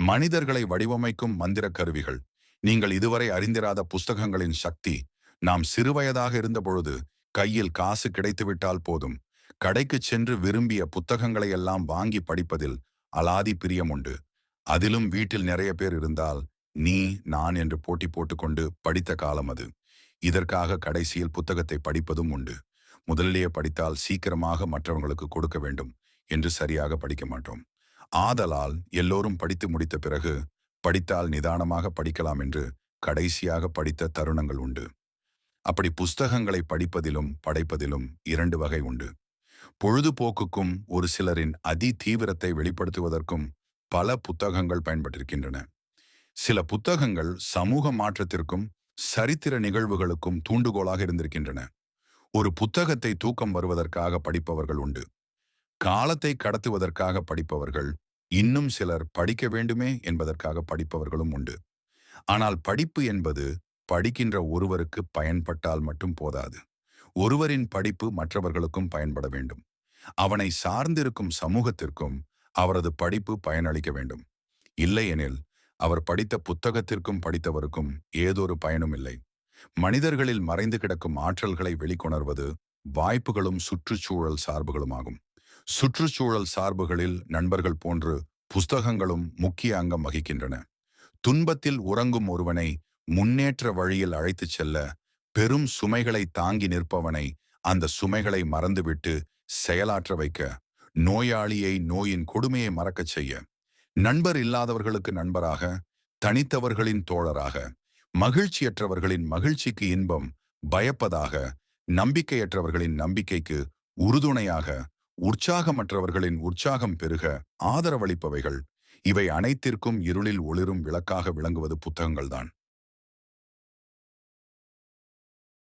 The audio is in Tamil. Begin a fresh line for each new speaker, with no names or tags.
மனிதர்களை வடிவமைக்கும் மந்திர கருவிகள். நீங்கள் இதுவரை அறிந்திராத புஸ்தகங்களின் சக்தி. நாம் சிறுவயதாக இருந்தபொழுது கையில் காசு கிடைத்துவிட்டால் போதும், கடைக்குச் சென்று விரும்பிய புத்தகங்களை எல்லாம் வாங்கி படிப்பதில் அலாதி பிரியம் உண்டு. அதிலும் வீட்டில் நிறைய பேர் இருந்தால் நீ நான் என்று போட்டி போட்டுக்கொண்டு படித்த காலம் அது. இதற்காக கடைசியில் புத்தகத்தை படிப்பதும் உண்டு. முதலிலேயே படித்தால் சீக்கிரமாக மற்றவங்களுக்கு கொடுக்க வேண்டும் என்று சரியாக படிக்க மாட்டோம். ஆதலால் எல்லோரும் படித்து முடித்த பிறகு படித்தால் நிதானமாக படிக்கலாம் என்று கடைசியாக படித்த தருணங்கள் உண்டு. அப்படி புஸ்தகங்களை படிப்பதிலும் படைப்பதிலும் இரண்டு வகை உண்டு. பொழுதுபோக்குக்கும் ஒரு சிலரின் அதி தீவிரத்தை வெளிப்படுத்துவதற்கும் பல புத்தகங்கள் பயன்பட்டிருக்கின்றன. சில புத்தகங்கள் சமூக மாற்றத்திற்கும் சரித்திர நிகழ்வுகளுக்கும் தூண்டுகோலாக இருந்திருக்கின்றன. ஒரு புத்தகத்தை தூக்கம் வருவதற்காக படிப்பவர்கள் உண்டு. காலத்தை கடத்துவதற்காக படிப்பவர்கள், இன்னும் சிலர் படிக்க வேண்டுமே என்பதற்காக படிப்பவர்களும் உண்டு. ஆனால் படிப்பு என்பது படிக்கின்ற ஒருவருக்கு பயன்பட்டால் மட்டும் போதாது. ஒருவரின் படிப்பு மற்றவர்களுக்கும் பயன்பட வேண்டும். அவனை சார்ந்திருக்கும் சமூகத்திற்கும் அவரது படிப்பு பயனளிக்க வேண்டும். இல்லையெனில் அவர் படித்த புத்தகத்திற்கும் படித்தவருக்கும் ஏதொரு பயனும் இல்லை. மனிதர்களில் மறைந்து கிடக்கும் ஆற்றல்களை வெளிக்கொணர்வது வாய்ப்புகளும் சுற்றுச்சூழல் சார்புகளுமாகும். சுற்றுச்சூழல் சார்புகளில் நண்பர்கள் போன்று புஸ்தகங்களும் முக்கிய அங்கம் வகிக்கின்றன. துன்பத்தில் உறங்கும் ஒருவனை முன்னேற்ற வழியில் அழைத்துச் செல்ல, பெரும் சுமைகளை தாங்கி நிற்பவனை அந்த சுமைகளை மறந்துவிட்டு செயலாற்ற வைக்க, நோயாளியை நோயின் கொடுமையை மறக்கச் செய்ய, நண்பர் இல்லாதவர்களுக்கு நண்பராக, தனித்தவர்களின் தோழராக, மகிழ்ச்சியற்றவர்களின் மகிழ்ச்சிக்கு இன்பம் பயப்பதாக, நம்பிக்கையற்றவர்களின் நம்பிக்கைக்கு உறுதுணையாக, உற்சாகமற்றவர்களின் உற்சாகம் பெருக ஆதரவளிப்பவைகள். இவை அனைத்திற்கும் இருளில் ஒளிரும் விளக்காக விளங்குவது புத்தகங்கள்தான்.